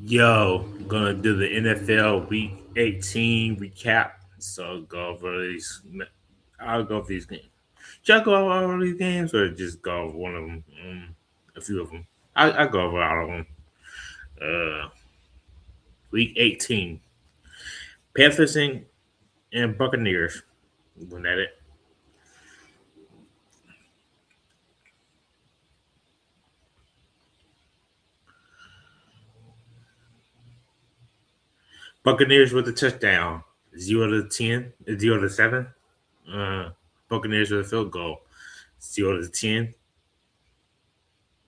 Yo, gonna do the NFL Week 18 recap. So go over these. I'll go over these games. Should I go over all these games or just go over one of them? A few of them. I go over all of them. Uh, Week 18, Panthers and Buccaneers. Went at it. Buccaneers with a touchdown. 0-10, 0-7. Uh, Buccaneers with a field goal. 0-10.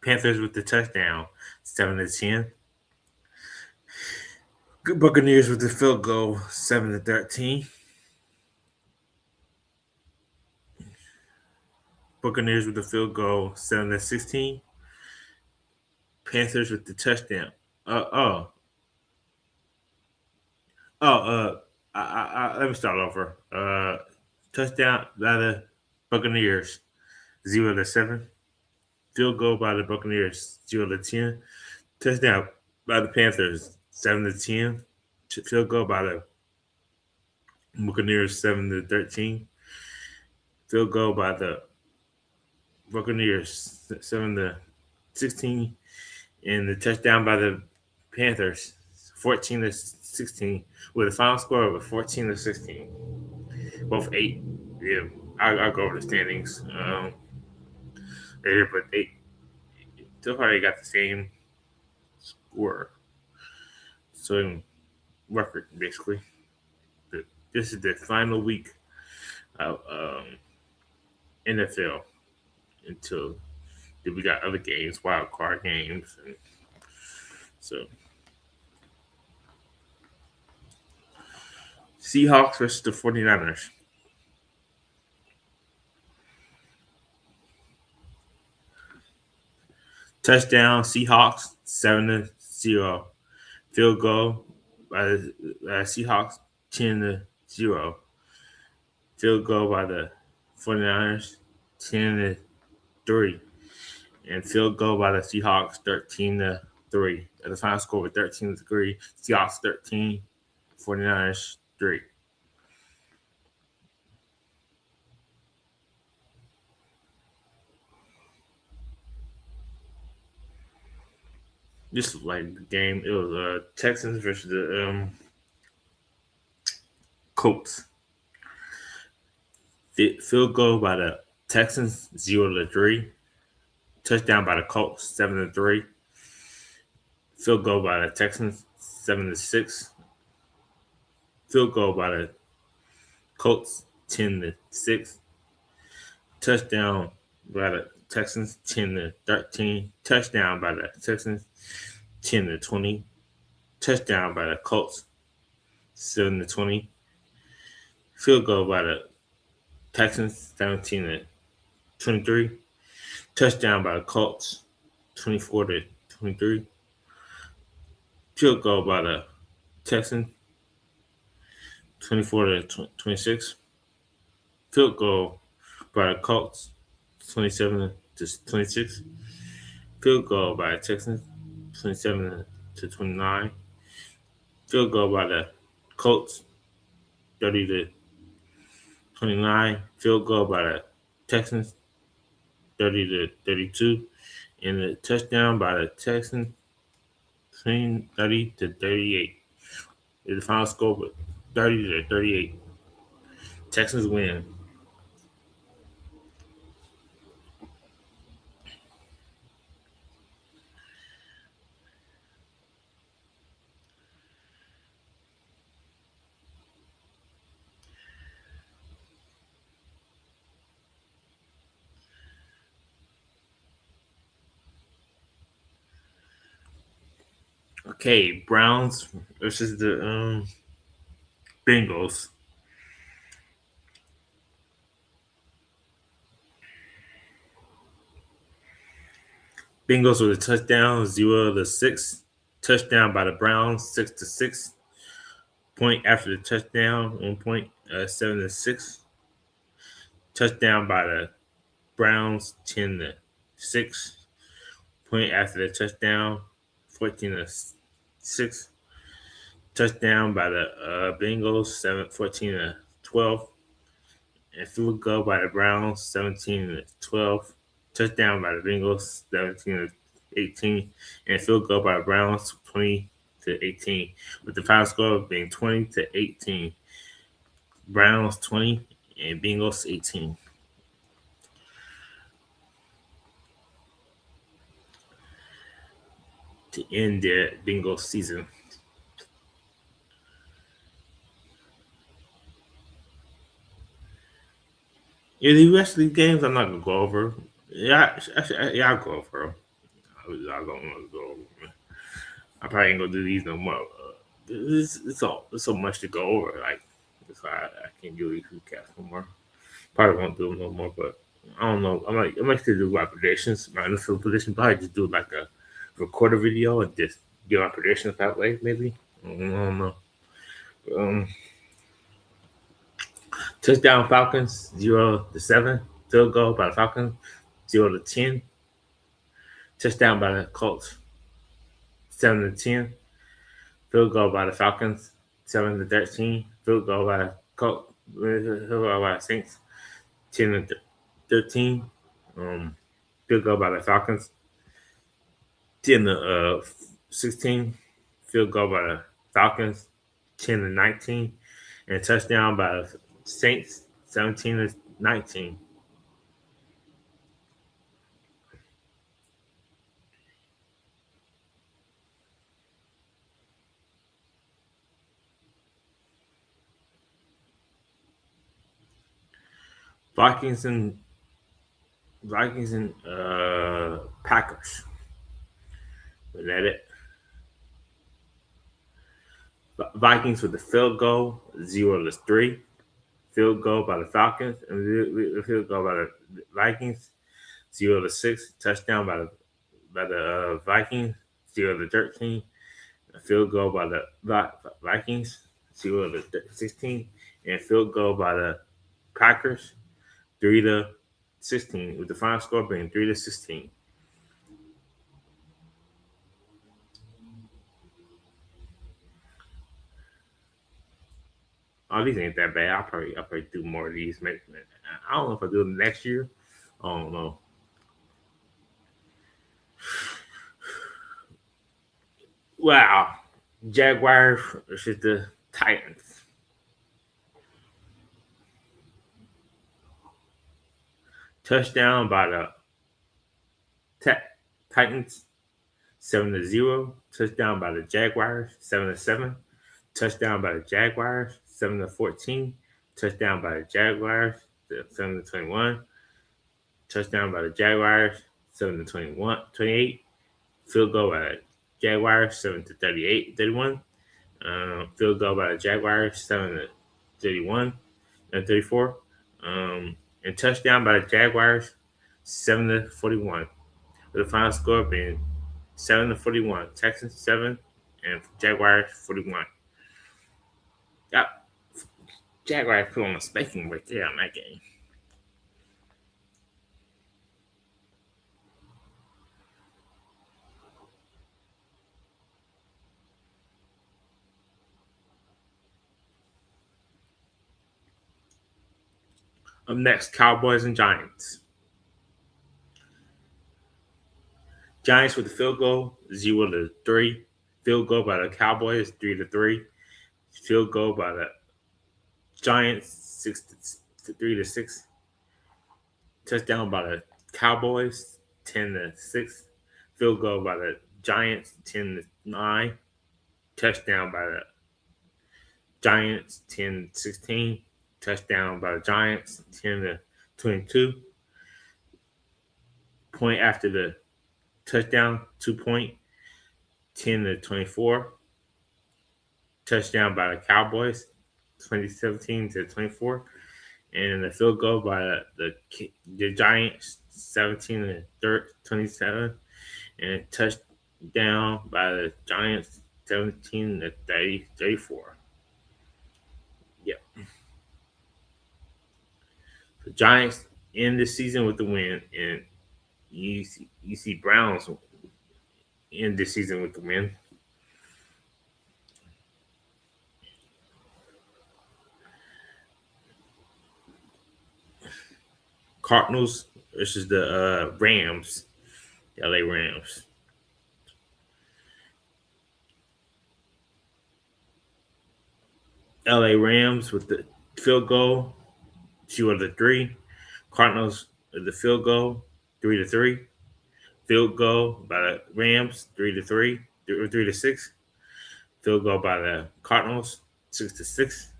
Panthers with the touchdown. 7-10. Buccaneers with the field goal, 7-13. Buccaneers with the field goal, 7-16. Panthers with the touchdown. Uh oh oh let me start over. Touchdown by the Buccaneers, 0-7. Field goal by the Buccaneers, 0-10. Touchdown by the Panthers, 7-10. Field goal by the Buccaneers, 7-13. Field goal by the Buccaneers, 7-16, and the touchdown by the Panthers, 14-16, with a final score of 14-16. Both eight. Yeah, I'll go over the standings later, but they so far they got the same score, so record basically. But this is the final week of NFL until we got other games, wild card games, and so Seahawks versus the 49ers. Touchdown Seahawks 7-0. Field goal by the Seahawks 10-0. Field goal by the 49ers 10-3. And field goal by the Seahawks 13-3. The final score was 13-3. Seahawks 13, 49ers 3. This was like the game. It was Texans versus the Colts. Field goal by the Texans 0-3. Touchdown by the Colts 7-3. Field goal by the Texans 7-6. Field goal by the Colts 10-6. Touchdown by the Texans 10-13. Touchdown by the Texans 10-20. Touchdown by the Colts 7-20. Field goal by the Texans 17-23. Touchdown by the Colts 24-23. Field goal by the Texans 24-26. Field goal by the Colts 27-26. Field goal by the Texans 27-29. Field goal by the Colts 30-29. Field goal by the Texans 30-32. And the touchdown by the Texans 30-38. The final score was 30-38. Texans win. Okay, Browns versus the Bengals. Bengals with a touchdown, 0-6. Touchdown by the Browns, 6-6. Point after the touchdown, 1 point, 7-6. Touchdown by the Browns, 10-6. Point after the touchdown, 14 6. Touchdown by the Bengals, 14 to 12. And field goal by the Browns, 17 to 12. Touchdown by the Bengals, 17 to 18. And field goal by the Browns, 20 to 18. With the final score being 20 to 18. Browns 20 and Bengals 18. To end their Bengals season. Yeah, the rest of these games I'm not gonna go over. Yeah, I'll go over them. I don't want to go over them. I probably ain't gonna do these no more. It's so much to go over. Like that's why I can't do these recaps no more. Probably won't do them no more. But I don't know. I might still do my predictions, my initial prediction. Probably just do like a record a video and just give my predictions that way. Maybe I don't know. Um, Touchdown Falcons 0-7. Field goal by the Falcons 0-10. Touchdown by the Colts 7-10. Field goal by the Falcons 7-13. Field goal by the Colts. Field goal by the Saints 10-13. Field goal by the Falcons 10-16. Field goal by the Falcons 10-19. And touchdown by the Saints 17-19. Vikings and Packers. Was that it? Vikings with the field goal 0-3. Field goal by the Falcons and the field goal by the Vikings 0-6. Touchdown by the Vikings 0-13. A field goal by the Vikings 0-16. And field goal by the Packers 3-16. With the final score being 3-16. Oh, these ain't that bad. I'll probably do more of these. Maybe, I don't know if I do them next year. I don't know. Wow. Jaguars versus the Titans. Touchdown by the Titans 7-0. Touchdown by the Jaguars 7-7. Touchdown by the Jaguars 7-14. Touchdown by the Jaguars 7-21. Touchdown by the Jaguars 7-21, 28. Field goal by the Jaguars 7-38, 31. Field goal by the Jaguars 7-31 and 34. And touchdown by the Jaguars 7-41. With the final score being 7-41. Texans 7 and Jaguars 41. Yep. Jaguars put on a spanking right there on that game. Up next, Cowboys and Giants. Giants with the field goal 0-3. Field goal by the Cowboys 3-3. Field goal by the Giants 3-6. Touchdown by the Cowboys 10-6. Field goal by the Giants 10-9. Touchdown by the Giants 10-16. Touchdown by the Giants 10-22. Point after the touchdown, 2 point, 10-24. Touchdown by the Cowboys 2017-24. And the field goal by the Giants 17-27. And touchdown by the Giants 17-34. Yep. The Giants end the season with the win, and you see Browns end the season with the win. Cardinals versus the Rams, the LA Rams. LA Rams with the field goal, 2-3. Cardinals with the field goal, 3-3. Field goal by the Rams, 3-3, 3-6. Field goal by the Cardinals, 6-6.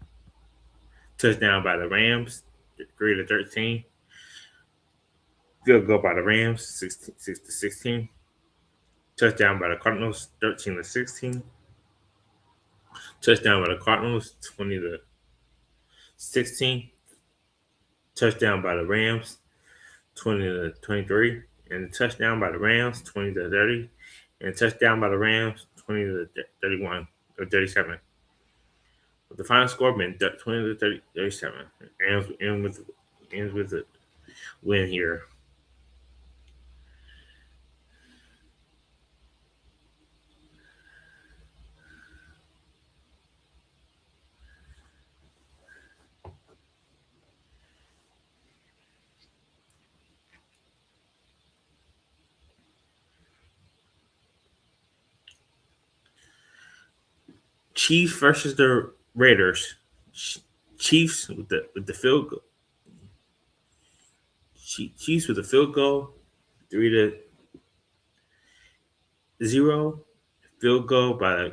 Touchdown by the Rams, 3-13. Field goal by the Rams, 6-16. Touchdown by the Cardinals, 13-16. Touchdown by the Cardinals, 20-16. Touchdown by the Rams, 20-23. And touchdown by the Rams, 20-30. And touchdown by the Rams, 20-31 or 37. But the final score been 20-37. Ends with a win here. Chiefs versus the Raiders. Chiefs with the field goal. Chiefs with the field goal, 3-0. Field goal by the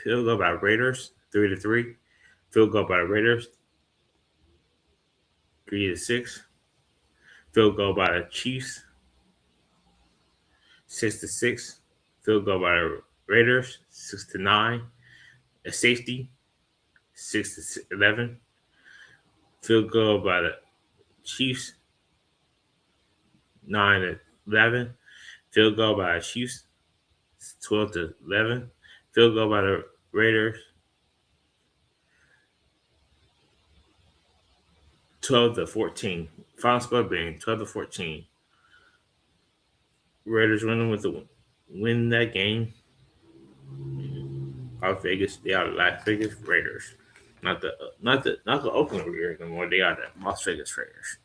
field goal by Raiders, 3-3. Field goal by the Raiders, 3-6. Field goal by the Chiefs, 6-6. Field goal by the Raiders, 6-9. A safety, 6-11. Field goal by the Chiefs, 9-11. Field goal by the Chiefs, 12-11. Field goal by the Raiders, 12-14. Final score being 12-14. Raiders winning with the win that game. Las Vegas, they are the Las Vegas Raiders, not the Oakland Raiders anymore. They are the Las Vegas Raiders.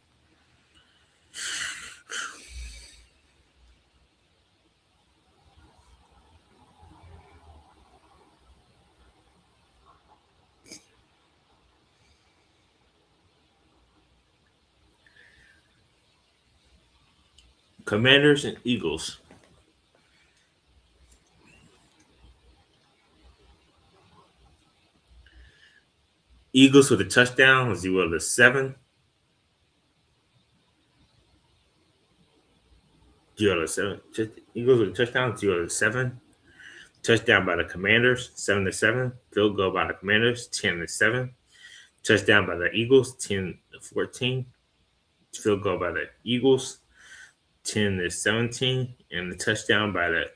Commanders and Eagles. Eagles with a touchdown, 0-7. 0-7. Eagles with a touchdown, 0-7. Touchdown by the Commanders, 7-7. Field goal by the Commanders, 10-7. Touchdown by the Eagles, 10-14. Field goal by the Eagles, 10-17. And the touchdown by the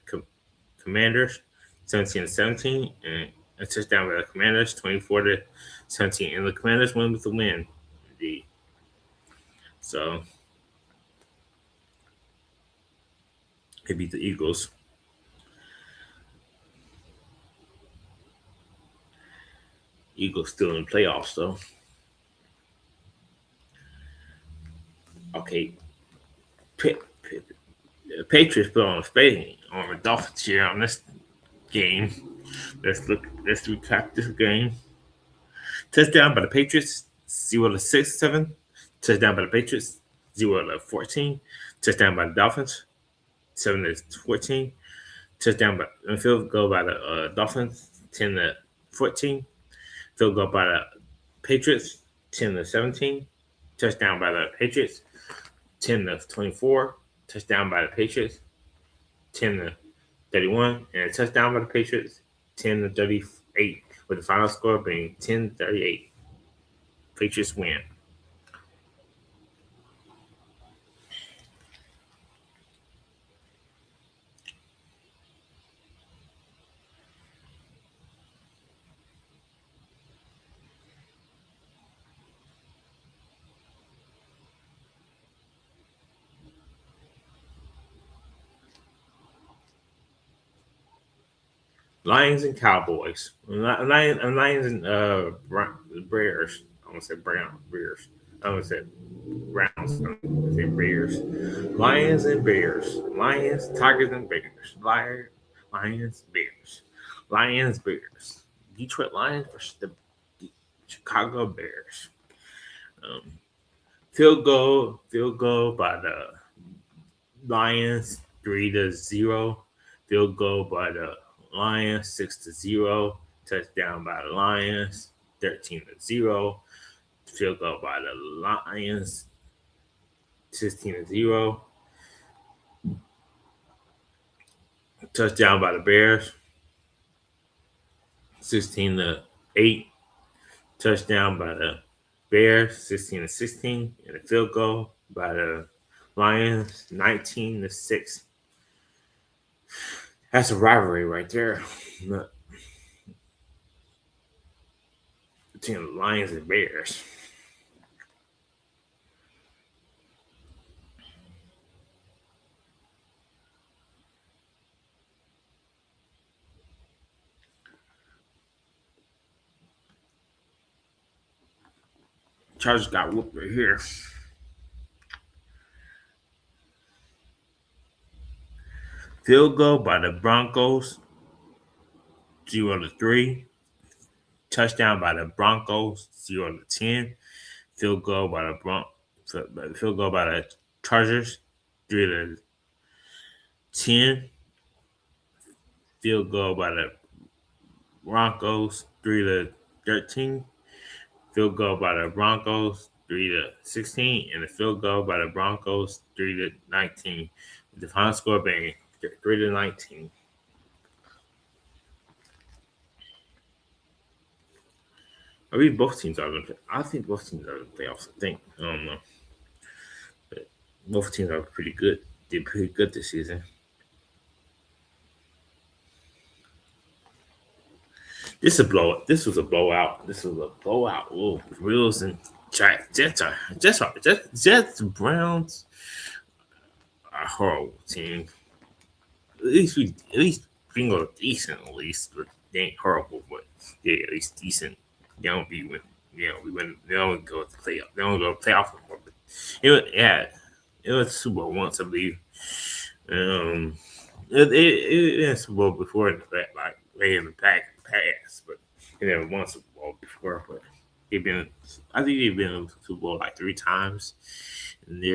Commanders, 17-17. And a touchdown by the Commanders, 24-17. And the Commanders win with the win. Indeed. So they beat the Eagles. Eagles still in the playoffs, though. Okay. Patriots put on a fade on the Dolphins here on this game. Let's recap this game. Touchdown by the Patriots, 0-6-7. Touchdown by the Patriots, 0-14. Touchdown by the Dolphins, 7-14. Touchdown by field goal by the Dolphins, 10-14. Field goal by the Patriots, 10-17. Touchdown by the Patriots, 10-24. Touchdown by the Patriots, 10-31. And a touchdown by the Patriots, 10-38. With the final score being 10-38. Patriots win. Lions and Cowboys. Lions and Bears. I want to say Brown Bears. I would say Browns. I would say Bears. Lions and Bears. Lions, Tigers and Bears. Lions, Bears. Lions, Bears. Detroit Lions versus the Chicago Bears. Um, field goal by the Lions 3-0. Field goal by the Lions 6-0. Touchdown by the Lions 13-0. Field goal by the Lions 16-0. Touchdown by the Bears 16-8. Touchdown by the Bears 16-16. And a field goal by the Lions 19-6. That's a rivalry right there. Between the Lions and Bears. Chargers got whooped right here. Field goal by the Broncos 0-3. Touchdown by the Broncos 0-10. Field goal by the Chargers 3-10. Field goal by the Broncos 3-13. Field goal by the Broncos 3-16, and the field goal by the Broncos 3-19. With the final score being 3-19. I believe both teams are going to. I think both teams are in the playoffs. I don't know, but both teams are pretty good. Did pretty good this season. This was a blowout. Oh, Bills and Jets, Browns are a horrible team. At least Bengals are decent at least, but they ain't horrible. But yeah, at least decent. They don't be win. We win. They don't go to playoff. They don't go to playoff anymore. But it was Super Bowl once, I believe. Um, it was Super Bowl before in the back, like way in the past, but they never won Super Bowl before. But they've been, I think they've been in Super Bowl like 3 times, and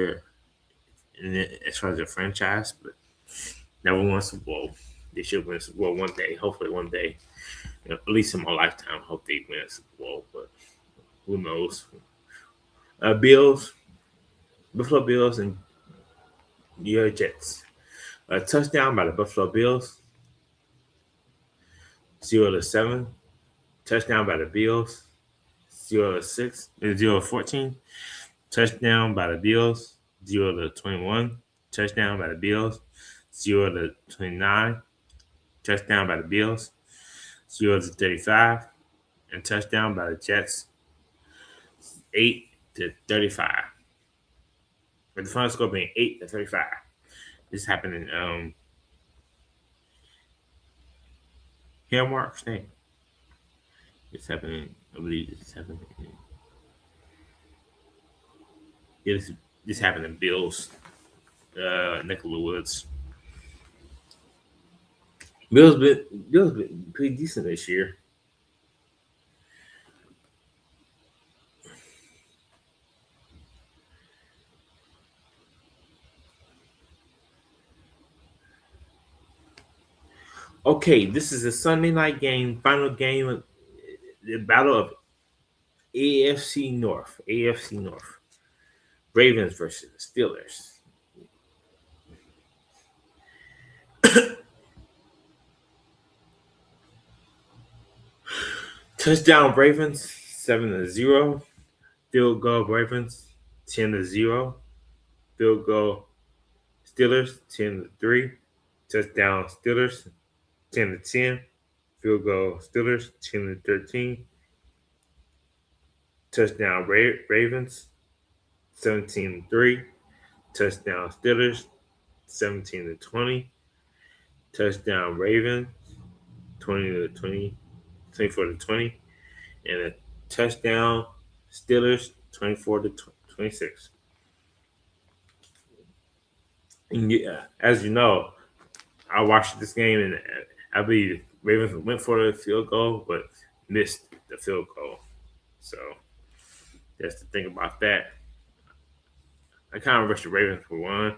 as far as their franchise, but never won Super Bowl. They should win Super Bowl one day. Hopefully, one day, at least in my lifetime, hope they win a Super Bowl. But who knows? Bills, Buffalo Bills, and New York Jets. A touchdown by the Buffalo Bills, 0-7. Touchdown by the Bills, 0-6, 0-14. Touchdown by the Bills, 0-21. Touchdown by the Bills, 0-29. Touchdown by the Bills, 0-35. And touchdown by the Jets, 8-35. With the final score being 8-35. This happened in Hillmark State. It's happening. I believe this happened. This happened in Bill's neck of the woods. Bill's been pretty decent this year. Okay, this is a Sunday night game, final game of the battle of AFC North. AFC North. Ravens versus the Steelers. Touchdown Ravens 7-0. Field goal Ravens 10-0. Field goal Steelers 10-3. Touchdown Steelers 10-10. Field goal Steelers 10-13. Touchdown Ravens 17-3. Touchdown Steelers 17-20. Touchdown Ravens 20-20, 24-20, and a touchdown Steelers 24-20. 26. And yeah, as you know, I watched this game and I believe Ravens went for the field goal, but missed the field goal. So that's the thing about that. I kind of wish the Ravens for one.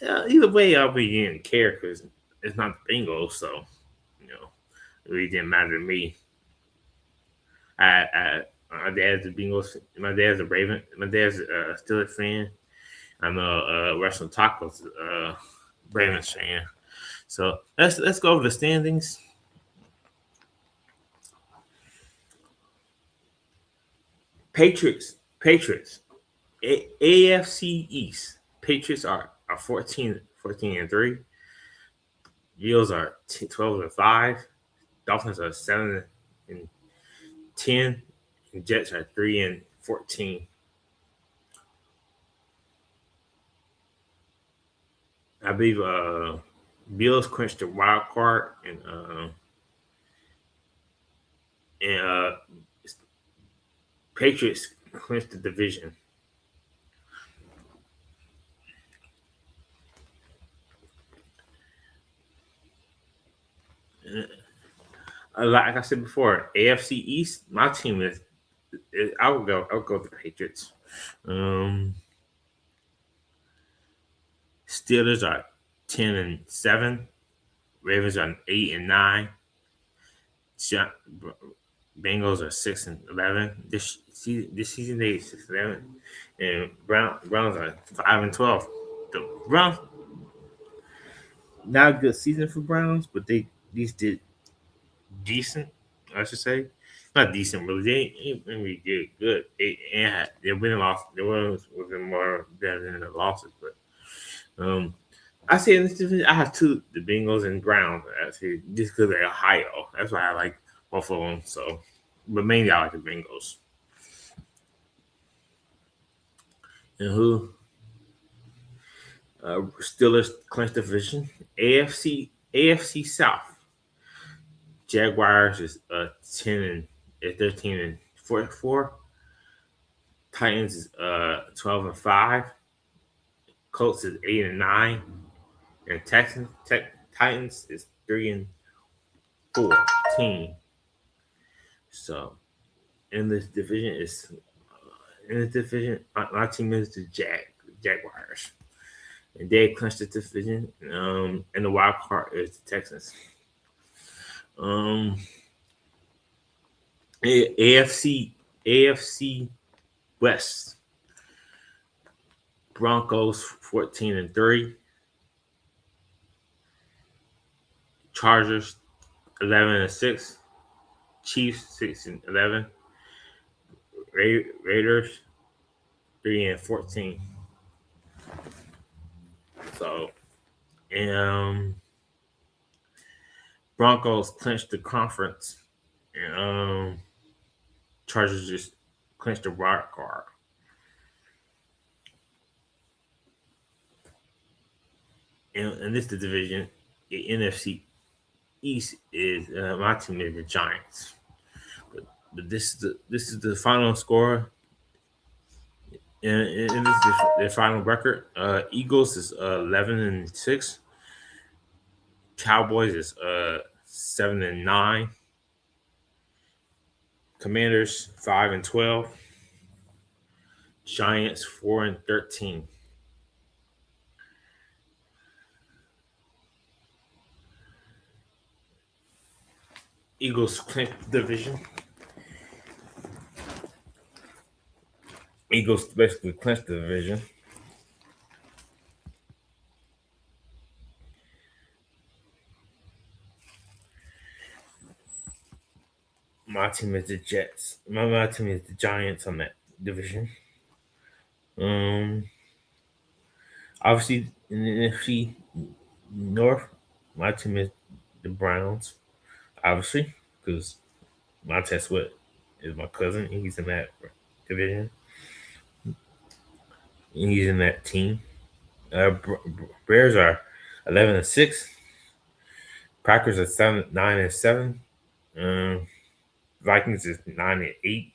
Either way, I'll be didn't care because it's not the Bengals, so you know it really didn't matter to me. My dad's a Bengals. My dad's a Raven. My dad's a Steelers fan. I'm a Wrestling Tacos Ravens fan. So let's go over the standings. Patriots. AFC East. Patriots are 14 and 3. Bills are 12 and 5. Dolphins are 7 and 10. And Jets are 3 and 14. I believe Bills clinched the wild card and Patriots clinched the division. Like I said before, AFC East, my team is I'll go the Patriots. Steelers are 10 and 7. Ravens are 8 and 9. Bengals are 6 and 11. This season they 6 and 11. And Browns are 5 and 12. The Browns, not a good season for Browns, but these did decent, I should say. Not decent, really. They ain't really did good. They win and lost. They was more better than the losses, but I say in this division, I have two, the Bengals and Browns. Actually, just because they're Ohio, that's why I like both of them. So, but mainly I like the Bengals. And who? Steelers clinched the division. AFC South. Jaguars is 10 and 13 and 4. Titans is 12 and 5. Colts is 8 and 9. And Titans is 3 and 14. So in this division my team is the Jaguars. And they clinched the division. And the wild card is the Texans. AFC West. Broncos 14 and 3. Chargers 11 and 6. Chiefs 6 and 11. Raiders 3 and 14. So, Broncos clinched the conference, and Chargers just clinched the wild card. And this is the division. The NFC East is my team is the Giants. But this is the final score. And this is the final record. Eagles is 11 and 6. Cowboys is 7 and 9. Commanders 5 and 12. Giants 4 and 13. Eagles clinched the division. Eagles basically clinched the division. My team is the Jets. My team is the Giants on that division. Obviously in the NFC North, my team is the Browns. Obviously, because Montez Sweat is my cousin. And he's in that division. And he's in that team. Bears are 11 and 6. Packers are 9 and 7. Vikings is 9 and 8.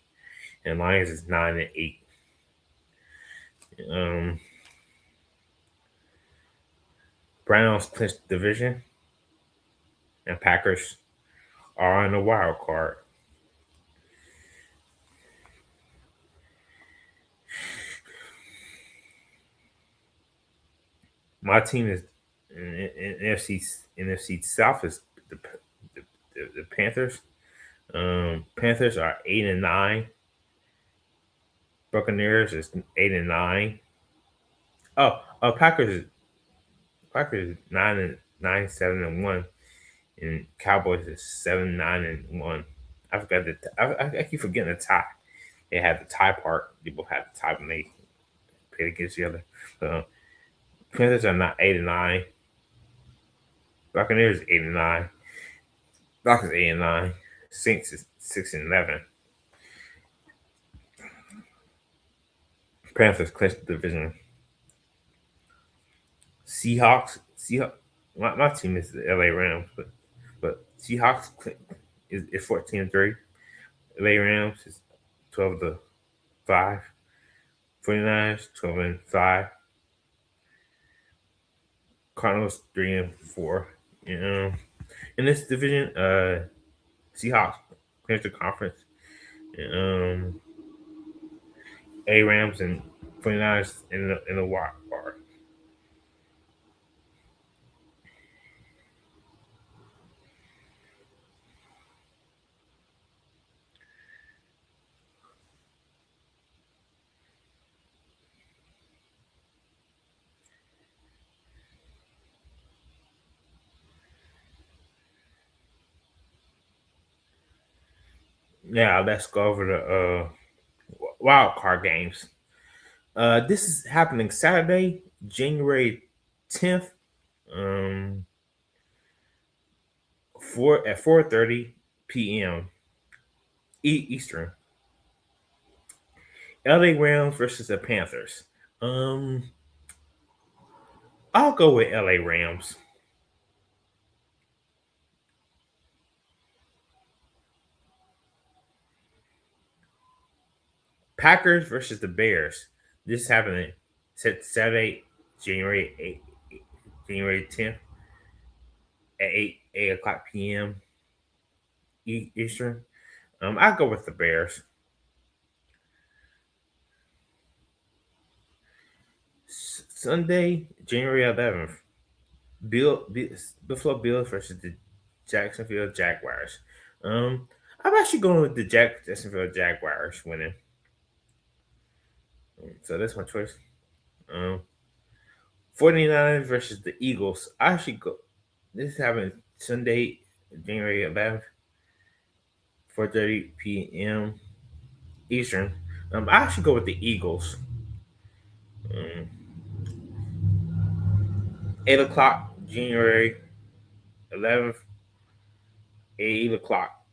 and Lions is 9-8. Um, Browns clinched the division, and Packers are on the wild card. My team is in NFC South is the, the Panthers. Panthers are 8-9. Buccaneers is 8-9. Packers is 9-9, 7-1, and Cowboys is 7-9-1. I forgot that. I keep forgetting the tie. They had the tie part. They both had the tie when they played against each other. So Panthers are not 8-9. Buccaneers 8-9. Falcons 8-9. Saints is 6-11. Panthers clinched the division. Seahawks. My team is the LA Rams, but Seahawks is 14-3. LA Rams is 12-5. 49ers 12-5. Cardinals 3-4. In this division, Seahawks clinched the conference. Um, A Rams and 49ers in the wild card. Now let's go over the wild card games. This is happening Saturday, January 10th, um, 4:30 p.m. Eastern. LA Rams versus the Panthers. Um, I'll go with LA Rams. Packers versus the Bears. This is happening Saturday, January 10th at 8 o'clock p.m. Eastern. I'll go with the Bears. Sunday, January 11th. Buffalo Bills versus the Jacksonville Jaguars. I'm actually going with the Jacksonville Jaguars winning. So that's my choice. Um, 49ers versus the Eagles. I actually go. This is happening Sunday, January 11th, 4:30 p.m. Eastern. I actually go with the Eagles. Um, 8 o'clock, January 11th, 8 o'clock.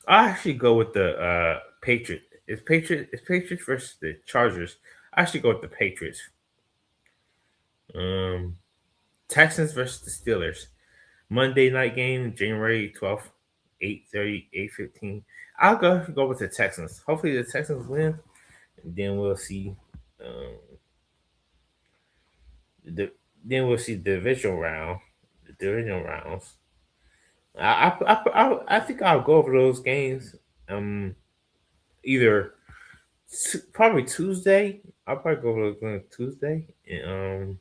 I actually go with the Patriot. It's Patriots versus the Chargers. I actually go with the Patriots. Um, Texans versus the Steelers. Monday night game, January 12th, 8:30, 8:15. I'll go with the Texans. Hopefully the Texans win, and then we'll see. Um, the then we'll see the divisional round. The divisional rounds. I think I'll go over those games. Either probably Tuesday. I'll probably go over those games Tuesday, and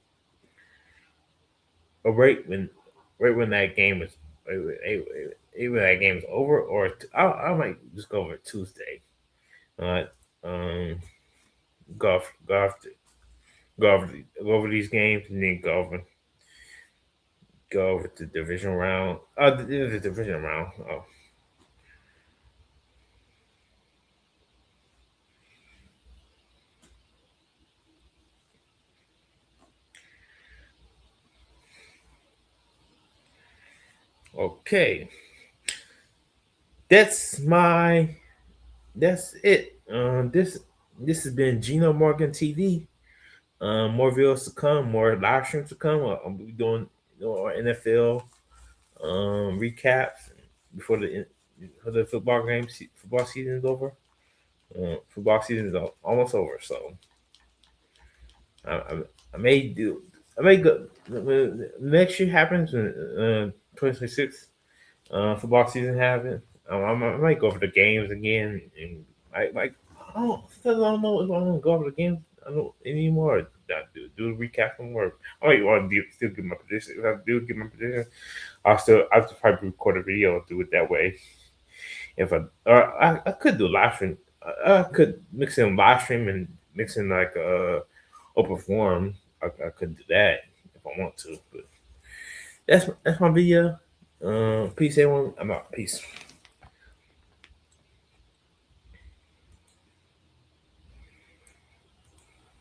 or right when that game is when that game is over, or I might just go over Tuesday. Uh, um, go over these games, and then go over the division round. The division round. Oh, okay. That's my. That's it. This has been Gino Morgan TV. More videos to come, more live streams to come. I'll be doing more NFL, recaps before the football season is over. Football season is almost over, so I, I, I may do. I may go. When next year happens when 2026 football season happens. I might go over the games again, and I don't know if I want to go over the games. I don't anymore. Do a recap from work. I might want to still get my position. If I do get my position, I'll just probably record a video and do it that way. If I could do live stream. I could mix in live stream and mix in like open forum. I could do that if I want to. But that's my video. Peace, everyone. I'm out. Peace.